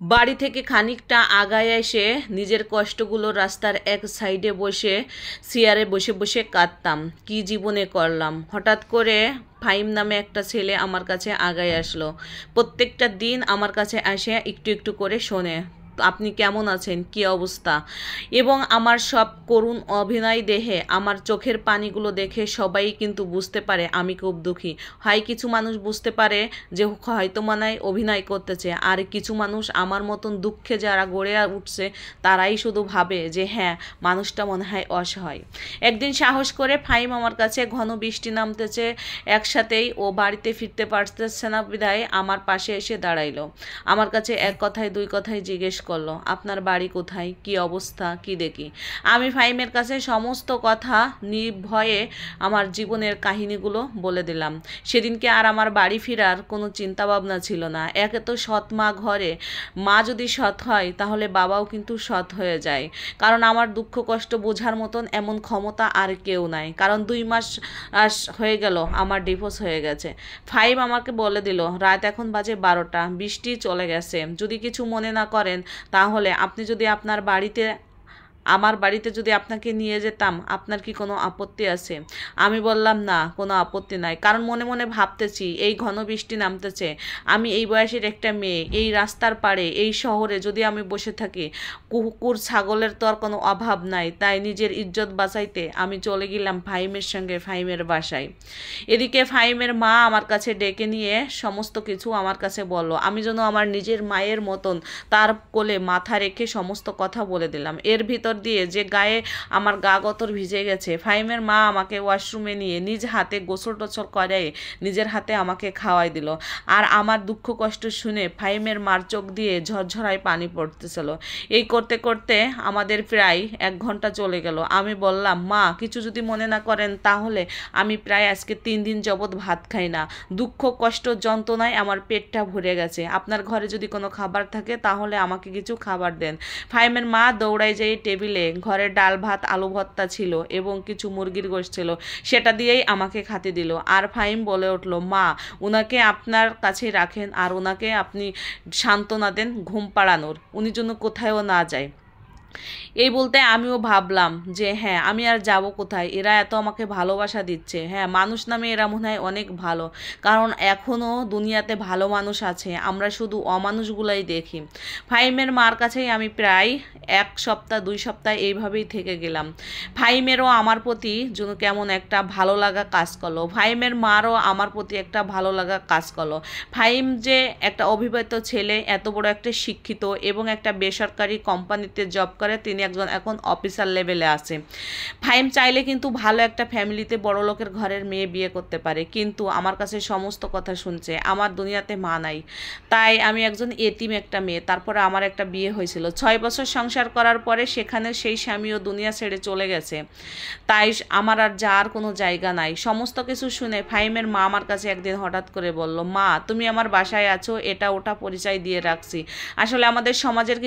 বাড়ি থেকে খানিকটা আগায় এসে নিজের কষ্টগুলো রাস্তার এক সাইডে বসে চেয়ারে বসে বসে কাঁদতাম। কি জীবনে করলাম। হঠাৎ করে ফাহিম নামে একটা ছেলে আমার কাছে আগায় আসলো। প্রত্যেকটা দিন আমার কাছে আসে একটু একটু করে শোনে আপনি কেমন আছেন, কি অবস্থা। এবং আমার সব করুণ অভিনয় দেখে, আমার চোখের পানিগুলো দেখে সবাই কিন্তু বুঝতে পারে আমি খুব দুঃখী। হয় কিছু মানুষ বুঝতে পারে যে হয়তো মনে অভিনয় করতেছে, আর কিছু মানুষ আমার মতন দুঃখে যারা গড়ে উঠছে তারাই শুধু ভাবে যে হ্যাঁ, মানুষটা মনে হয় অসহায়। একদিন সাহস করে ফাহিম আমার কাছে, ঘন বৃষ্টি নামতেছে, একসাথেই ও বাড়িতে ফিরতে পারতেছে না বিধায় আমার পাশে এসে দাঁড়াইলো। আমার কাছে এক কথায় দুই কথায় জিজ্ঞেস করলো, আপনার বাড়ি কোথায়, কি অবস্থা, কি দেখি। আমি ফাহিমের কাছে সমস্ত কথা নির্ভয়ে আমার জীবনের কাহিনীগুলো বলে দিলাম। সেদিনকে আর আমার বাড়ি ফেরার কোনো চিন্তা ভাবনা ছিল না। একে তো সৎ মা ঘরে, মা যদি সৎ হয় তাহলে বাবাও কিন্তু সৎ হয়ে যায়। কারণ আমার দুঃখ কষ্ট বোঝার মতন এমন ক্ষমতা আর কেউ নাই। কারণ 2 মাস হয়ে গেল আমার ডিভোর্স হয়ে গেছে। ফাহিম আমাকে বলে দিল, রাত এখন বাজে 12টা, বৃষ্টি চলে গেছে, যদি কিছু মনে না করেন তাহলে আপনি যদি আমার বাড়িতে যদি আপনাকে নিয়ে যেতাম, আপনার কি কোনো আপত্তি আছে? আমি বললাম, না, কোনো আপত্তি নাই। কারণ মনে মনে ভাবতেছি এই ঘন বৃষ্টি নামতেছে, আমি এই বয়সের একটা মেয়ে, এই রাস্তার পাড়ে এই শহরে যদি আমি বসে থাকি, কুকুর ছাগলের তো আর কোনো অভাব নাই। তাই নিজের ইজ্জত বাঁচাইতে আমি চলে গেলাম ফাহিমের সঙ্গে ফাহিমের বাসায়। এদিকে ফাহিমের মা আমার কাছে ডেকে নিয়ে সমস্ত কিছু আমার কাছে বলল। আমি যেন আমার নিজের মায়ের মতন তার কোলে মাথা রেখে সমস্ত কথা বলে দিলাম। এর ভিতর দিয়ে যে গায়ে আমার গা গতর ভিজে গেছে, ফাহিমের মা আমাকে ওয়াশরুমে নিয়ে নিজ হাতে গোসল টোসল করে নিজের হাতে আমাকে খাওয়াই দিল। আর আমার দুঃখ কষ্ট শুনে ফাহিমের মার চোখ দিয়ে ঝরঝরায় পানি পড়তেছিল। এই করতে করতে আমাদের প্রায় 1 ঘন্টা চলে গেল। আমি বললাম, মা, কিছু যদি মনে না করেন তাহলে আমি প্রায় আজকে 3 দিন যাবৎ ভাত খাই না। দুঃখ কষ্ট যন্ত্রণায় আমার পেটটা ভরে গেছে। আপনার ঘরে যদি কোনো খাবার থাকে তাহলে আমাকে কিছু খাবার দেন। ফাহিমের মা দৌড়ায় যেয়ে টেবিলে ঘরে ডাল ভাত আলু ভর্তা ছিল এবং কিছু মুরগির গোশত ছিল, সেটা দিয়েই আমাকে খেতে দিল। আর ফাহিম বলে উঠল, মা, উনাকে আপনার কাছে রাখেন আর ওনাকে আপনি সান্ত্বনা দেন ঘুম পাড়ানোর, উনি যেন কোথায়ও না যায়। এই বলতে আমিও ভাবলাম যে হ্যাঁ, আমি আর যাব কোথায়, এরা এত আমাকে ভালোবাসা দিচ্ছে। হ্যাঁ, মানুষ নামে এরা মনে হয় অনেক ভালো, কারণ এখনও দুনিয়াতে ভালো মানুষ আছে, আমরা শুধু অমানুষগুলাই দেখি। ফাহিমের মার কাছেই আমি প্রায় 1 সপ্তাহ 2 সপ্তাহ এইভাবেই থেকে গেলাম। ফাহিমেরও আমার প্রতি যেন কেমন একটা ভালো লাগা কাজ করলো, ফাহিমের মারও আমার প্রতি একটা ভালো লাগা কাজ করলো। ফাহিম যে একটা অবিবাহিত ছেলে, এত বড় একটা শিক্ষিত এবং একটা বেসরকারি কোম্পানিতে জব করে, তিনি একজন এখন অফিসার লেভেলে আছে। ফাহিম চাইলে কিন্তু ভালো একটা ফ্যামিলিতে বড় লোকের ঘরের মেয়ে বিয়ে করতে পারে, কিন্তু আমার কাছে সমস্ত কথা শুনছে, আমার দুনিয়াতে মা নাই। তাই আমি একজন এতিম একটা মেয়ে। তারপরে আমার একটা বিয়ে হয়েছিল, 6 বছর সংসার করার পরে সেখানে সেই স্বামীও দুনিয়া ছেড়ে চলে গেছে। তাই আমার আর যাওয়ার কোনো জায়গা নাই। সমস্ত কিছু শুনে ফাহিমের মা আমার কাছে একদিন হঠাৎ করে বলল, মা, তুমি আমার বাসায় আছো, এটা ওটা পরিচয় দিয়ে রাখছি। আসলে আমাদের সমাজের